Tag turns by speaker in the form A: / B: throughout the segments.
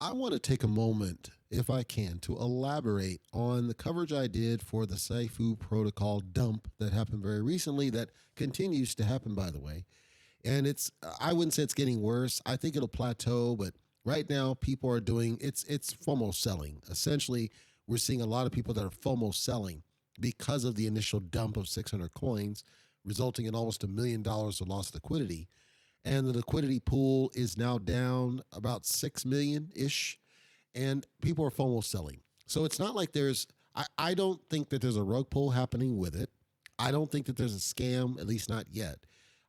A: I want to take a moment, if I can, to elaborate on the coverage I did for the Saifu protocol dump that happened very recently, that continues to happen, by the way. And I wouldn't say it's getting worse. I think it'll plateau, but right now people are doing, it's FOMO selling. Essentially, we're seeing a lot of people that are FOMO selling because of the initial dump of 600 coins, resulting in almost $1 million of lost liquidity. And the liquidity pool is now down about 6 million ish, and people are FOMO selling. So it's not like I don't think that there's a rug pull happening with it. I don't think that there's a scam, at least not yet.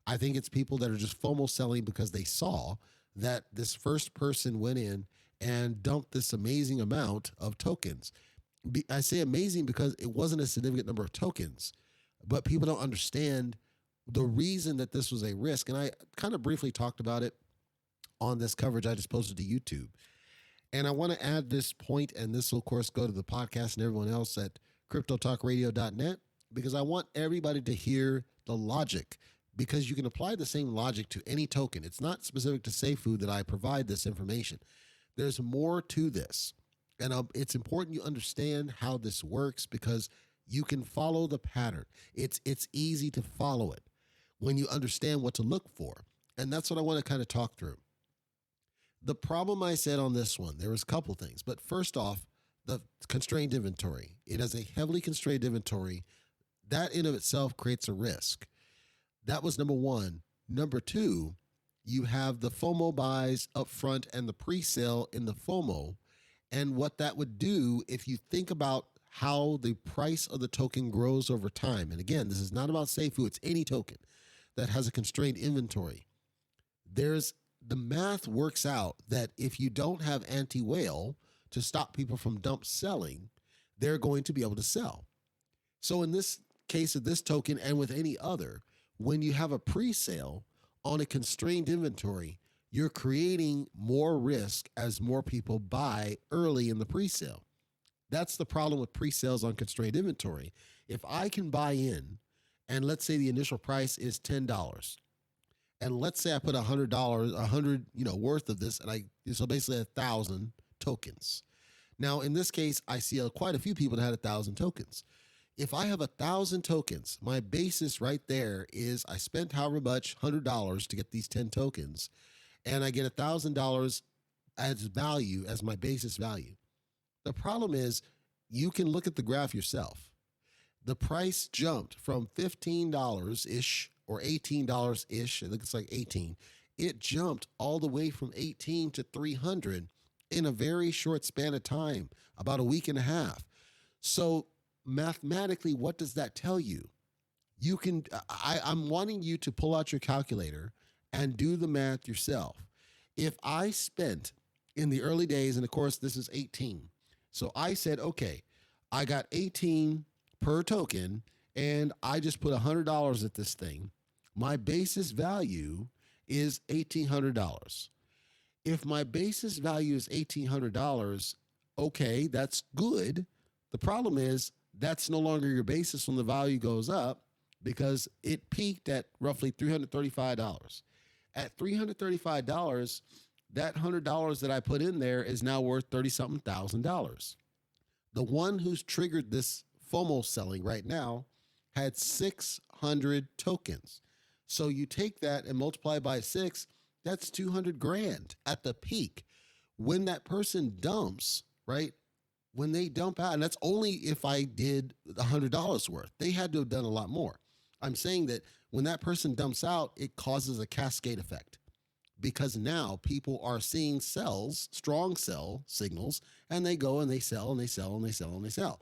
A: I think it's people that are just FOMO selling because they saw that this first person went in and dumped this amazing amount of tokens. I say amazing because it wasn't a significant number of tokens, but people don't understand the reason that this was a risk. And I kind of briefly talked about it on this coverage I just posted to YouTube. And I want to add this point, and this will, of course, go to the podcast and everyone else at cryptotalkradio.net, because I want everybody to hear the logic, because you can apply the same logic to any token. It's not specific to SafeFood that I provide this information. There's more to this. And it's important you understand how this works, because you can follow the pattern. It's easy to follow it when you understand what to look for. And that's what I want to kind of talk through. The problem I said on this one, there was a couple things. But first off, the constrained inventory. It has a heavily constrained inventory. That in of itself creates a risk. That was number one. Number two, you have the FOMO buys up front and the pre-sale in the FOMO. And what that would do, if you think about how the price of the token grows over time. And again, this is not about SafeFood, it's any token that has a constrained inventory. The math works out that if you don't have anti-whale to stop people from dump selling, they're going to be able to sell. So in this case of this token, and with any other, when you have a pre-sale on a constrained inventory, you're creating more risk as more people buy early in the pre-sale. That's the problem with pre-sales on constrained inventory. If I can buy in, and let's say the initial price is $10, and let's say I put $100 worth of this, and so basically 1,000 tokens. Now in this case, I see quite a few people that had 1,000 tokens. If I have 1,000 tokens, my basis right there is I spent however much, $100 to get these 10 tokens, and I get $1,000 as value, as my basis value. The problem is, you can look at the graph yourself. The price jumped from $15-ish or $18-ish. I think it's like 18. It jumped all the way from 18 to 300 in a very short span of time, about a week and a half. So mathematically, what does that tell you? I'm wanting you to pull out your calculator and do the math yourself. If I spent in the early days, and of course this is 18. So I said, okay, I got 18 per token, and I just put $100 at this thing. My basis value is $1,800. If my basis value is $1,800, okay, that's good. The problem is that's no longer your basis when the value goes up, because it peaked at roughly $335. At $335, that $100 that I put in there is now worth $30-something thousand. The one who's triggered this FOMO selling right now had 600 tokens. So you take that and multiply by 6, that's 200 grand at the peak. When that person dumps, right? When they dump out, and that's only if I did $100 worth. They had to have done a lot more. I'm saying that when that person dumps out, it causes a cascade effect, because now people are seeing strong sell signals, and they go and they sell and they sell and they sell and they sell.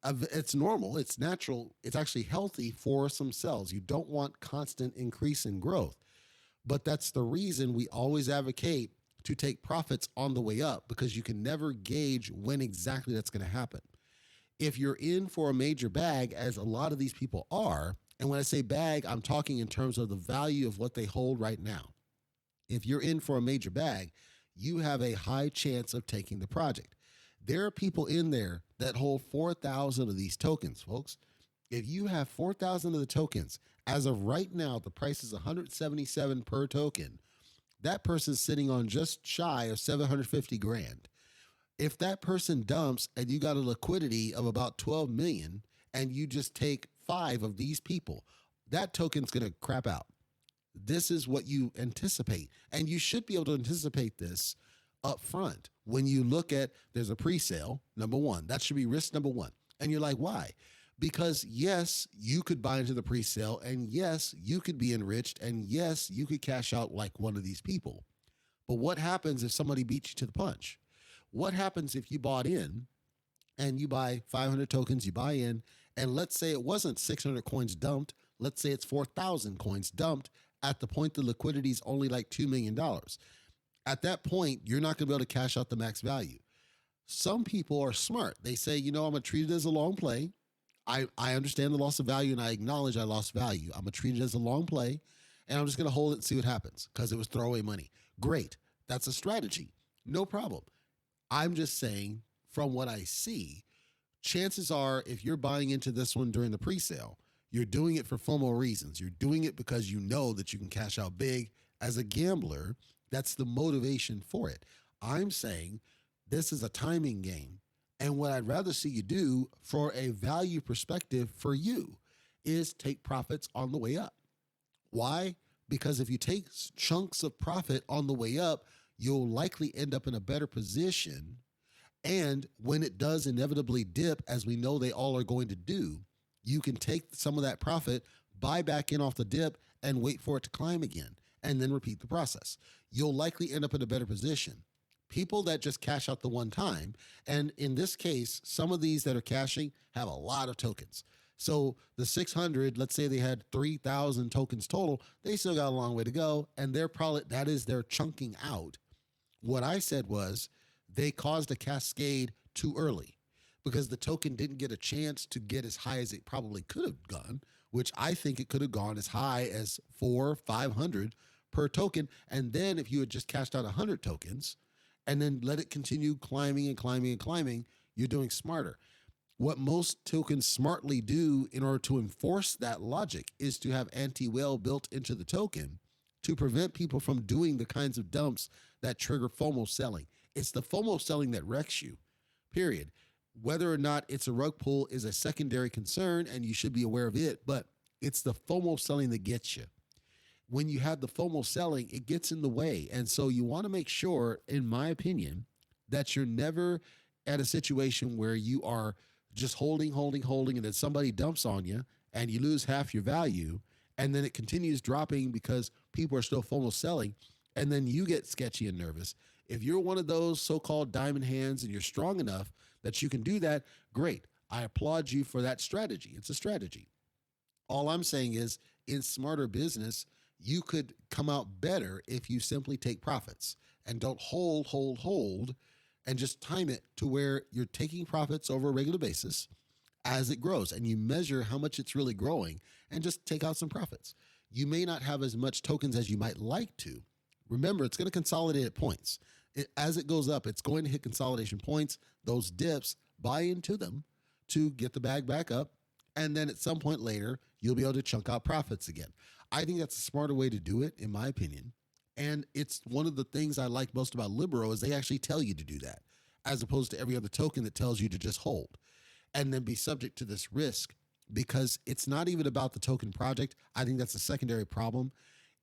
A: It's normal. It's natural. It's actually healthy for some cells. You don't want constant increase in growth, but that's the reason we always advocate to take profits on the way up, because you can never gauge when exactly that's going to happen. If you're in for a major bag, as a lot of these people are, and when I say bag, I'm talking in terms of the value of what they hold right now. If you're in for a major bag, you have a high chance of taking the project. There are people in there that hold 4,000 of these tokens, folks. If you have 4,000 of the tokens, as of right now, the price is $177 per token. That person's sitting on just shy of 750 grand. If that person dumps and you got a liquidity of about 12 million and you just take 5 of these people, that token's going to crap out. This is what you anticipate. And you should be able to anticipate this up front. When you look at there's a pre-sale, number one, that should be risk number one. And you're like, why? Because yes, you could buy into the pre-sale, and yes, you could be enriched, and yes, you could cash out like one of these people. But what happens if somebody beats you to the punch? What happens if you bought in and you buy 500 tokens, you buy in, and let's say it wasn't 600 coins dumped, let's say it's 4,000 coins dumped at the point the liquidity is only like $2 million. At that point, you're not going to be able to cash out the max value. Some people are smart. They say, I'm going to treat it as a long play. I understand the loss of value, and I acknowledge I lost value. I'm going to treat it as a long play, and I'm just going to hold it and see what happens because it was throwaway money. Great. That's a strategy. No problem. I'm just saying, from what I see, chances are if you're buying into this one during the pre-sale, you're doing it for FOMO reasons. You're doing it because you know that you can cash out big. As a gambler, that's the motivation for it. I'm saying this is a timing game. And what I'd rather see you do for a value perspective for you is take profits on the way up. Why? Because if you take chunks of profit on the way up, you'll likely end up in a better position. And when it does inevitably dip, as we know they all are going to do, you can take some of that profit, buy back in off the dip, and wait for it to climb again, and then repeat the process. You'll likely end up in a better position. People that just cash out the one time, and in this case, some of these that are cashing have a lot of tokens. So the 600, let's say they had 3,000 tokens total, they still got a long way to go, and that is their chunking out. What I said was they caused a cascade too early because the token didn't get a chance to get as high as it probably could have gone, which I think it could have gone as high as 400, 500 per token. And then if you had just cashed out 100 tokens and then let it continue climbing and climbing and climbing, you're doing smarter. What most tokens smartly do in order to enforce that logic is to have anti-whale built into the token to prevent people from doing the kinds of dumps that trigger FOMO selling. It's the FOMO selling that wrecks you, period. Whether or not it's a rug pull is a secondary concern, and you should be aware of it, but it's the FOMO selling that gets you. When you have the FOMO selling, it gets in the way. And so you want to make sure, in my opinion, that you're never at a situation where you are just holding, and then somebody dumps on you and you lose half your value, and then it continues dropping because people are still FOMO selling, and then you get sketchy and nervous. If you're one of those so-called diamond hands and you're strong enough that you can do that, great. I applaud you for that strategy. It's a strategy. All I'm saying is, in smarter business, you could come out better if you simply take profits and don't hold, and just time it to where you're taking profits over a regular basis as it grows, and you measure how much it's really growing and just take out some profits. You may not have as much tokens as you might like to. Remember, it's going to consolidate at points. As it goes up, it's going to hit consolidation points. Those dips, buy into them to get the bag back up. And then at some point later, you'll be able to chunk out profits again. I think that's a smarter way to do it, in my opinion. And it's one of the things I like most about Libero is they actually tell you to do that, as opposed to every other token that tells you to just hold and then be subject to this risk, because it's not even about the token project. I think that's a secondary problem.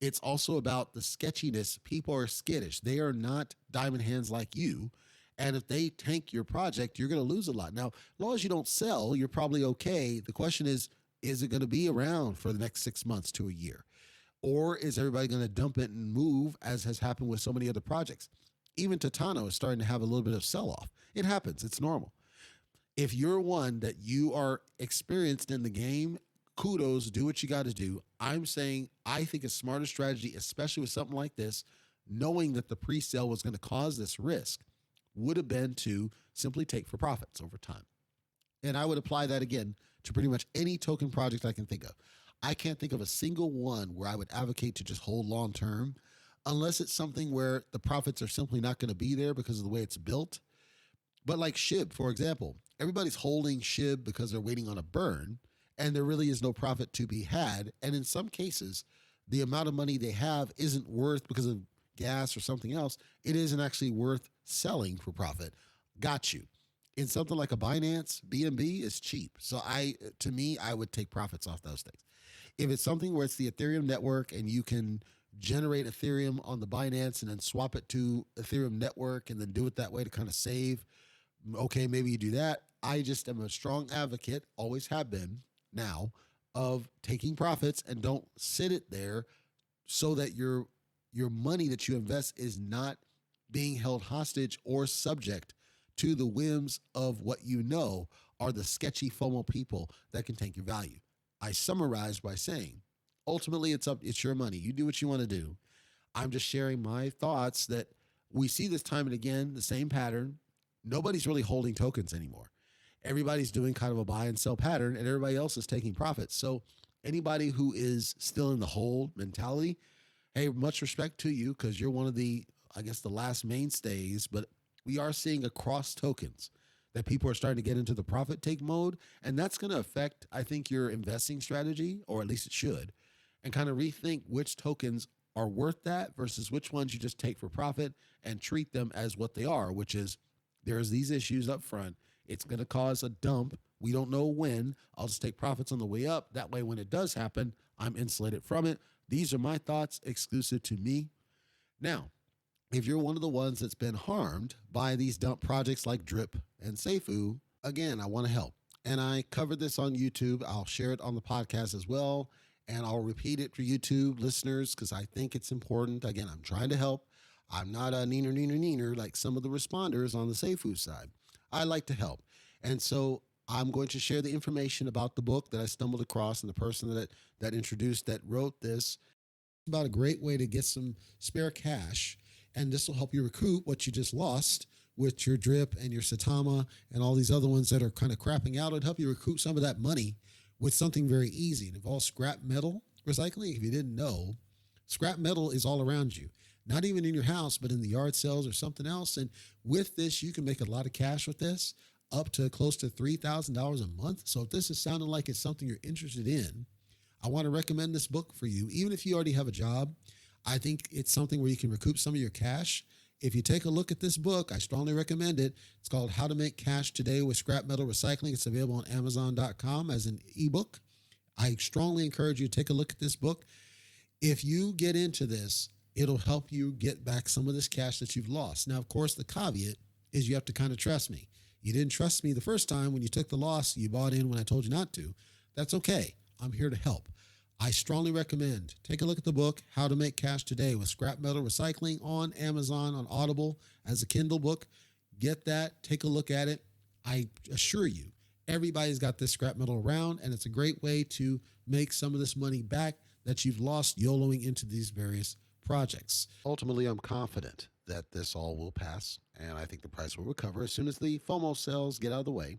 A: It's also about the sketchiness. People are skittish. They are not diamond hands like you. And if they tank your project, you're going to lose a lot. Now, as long as you don't sell, you're probably okay. The question is it going to be around for the next 6 months to a year? Or is everybody going to dump it and move, as has happened with so many other projects? Even Titano is starting to have a little bit of sell-off. It happens. It's normal. If you're one that you are experienced in the game, kudos, do what you got to do. I'm saying I think a smarter strategy, especially with something like this, knowing that the pre-sale was going to cause this risk, would have been to simply take for profits over time. And I would apply that again to pretty much any token project I can think of. I can't think of a single one where I would advocate to just hold long term, unless it's something where the profits are simply not going to be there because of the way it's built. But like SHIB, for example, everybody's holding SHIB because they're waiting on a burn, and there really is no profit to be had. And in some cases, the amount of money they have isn't worth, because of gas or something else, it isn't actually worth selling for profit. Got you. In something like a Binance, BNB is cheap. So to me, I would take profits off those things. If it's something where it's the Ethereum network and you can generate Ethereum on the Binance and then swap it to Ethereum network and then do it that way to kind of save, okay, maybe you do that. I just am a strong advocate, always have been now, of taking profits and don't sit it there so that your money that you invest is not being held hostage or subject to the whims of what you know are the sketchy FOMO people that can take your value. I summarize by saying, ultimately, it's your money. You do what you want to do. I'm just sharing my thoughts that we see this time and again, the same pattern. Nobody's really holding tokens anymore. Everybody's doing kind of a buy and sell pattern, and everybody else is taking profits. So anybody who is still in the hold mentality, hey, much respect to you because you're one of the, I guess, the last mainstays, but we are seeing across tokens that people are starting to get into the profit take mode. And that's going to affect, I think, your investing strategy, or at least it should, and kind of rethink which tokens are worth that versus which ones you just take for profit and treat them as what they are, which is there's these issues up front. It's going to cause a dump. We don't know when. I'll just take profits on the way up. That way, when it does happen, I'm insulated from it. These are my thoughts exclusive to me. Now, if you're one of the ones that's been harmed by these dump projects like Drip and Seifu, again, I want to help. And I covered this on YouTube. I'll share it on the podcast as well. And I'll repeat it for YouTube listeners because I think it's important. Again, I'm trying to help. I'm not a neener like some of the responders on the Seifu side. I like to help. And so I'm going to share the information about the book that I stumbled across and the person that introduced, that wrote this, about a great way to get some spare cash. And this will help you recoup what you just lost with your Drip and your Satama and all these other ones that are kind of crapping out. It'll help you recoup some of that money with something very easy. It involves scrap metal recycling. If you didn't know, scrap metal is all around you, not even in your house, but in the yard sales or something else. And with this, you can make a lot of cash with this, up to close to $3,000 a month. So if this is sounding like it's something you're interested in, I want to recommend this book for you. Even if you already have a job, I think it's something where you can recoup some of your cash. If you take a look at this book, I strongly recommend it. It's called How to Make Cash Today with Scrap Metal Recycling. It's available on Amazon.com as an ebook. I strongly encourage you to take a look at this book. If you get into this, it'll help you get back some of this cash that you've lost. Now, of course, the caveat is you have to kind of trust me. You didn't trust me the first time when you took the loss. You bought in when I told you not to. That's okay. I'm here to help. I strongly recommend take a look at the book, How to Make Cash Today with Scrap Metal Recycling on Amazon, on Audible as a Kindle book. Get that. Take a look at it. I assure you, everybody's got this scrap metal around, and it's a great way to make some of this money back that you've lost YOLOing into these various projects. Ultimately, I'm confident that this all will pass, and I think the price will recover as soon as the FOMO sales get out of the way.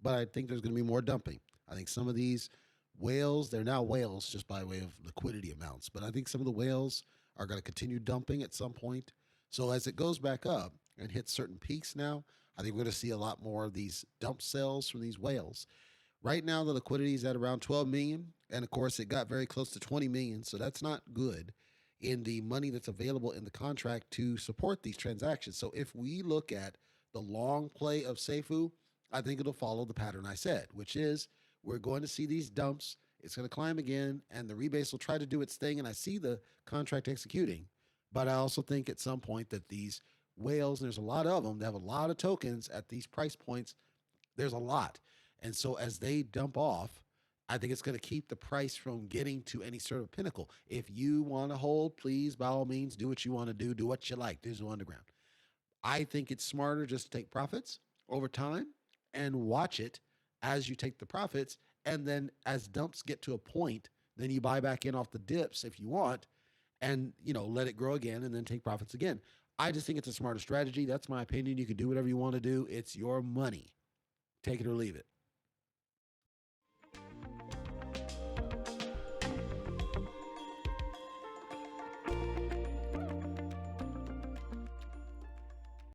A: But I think there's going to be more dumping. I think some of these whales, they're now whales just by way of liquidity amounts, but I think some of the whales are going to continue dumping at some point. So as it goes back up and hits certain peaks now, I think we're going to see a lot more of these dump sales from these whales. Right now, the liquidity is at around 12 million. And of course, it got very close to 20 million. So that's not good in the money that's available in the contract to support these transactions. So if we look at the long play of Seifu, I think it'll follow the pattern I said, which is we're going to see these dumps. It's going to climb again, and the rebase will try to do its thing. And I see the contract executing. But I also think at some point that these whales, and there's a lot of them, they have a lot of tokens at these price points. There's a lot. And so as they dump off, I think it's going to keep the price from getting to any sort of pinnacle. If you want to hold, please, by all means, do what you want to do. Do what you like. Digital Underground. I think it's smarter just to take profits over time and watch it as you take the profits. And then as dumps get to a point, then you buy back in off the dips if you want and, let it grow again and then take profits again. I just think it's a smarter strategy. That's my opinion. You can do whatever you want to do. It's your money. Take it or leave it.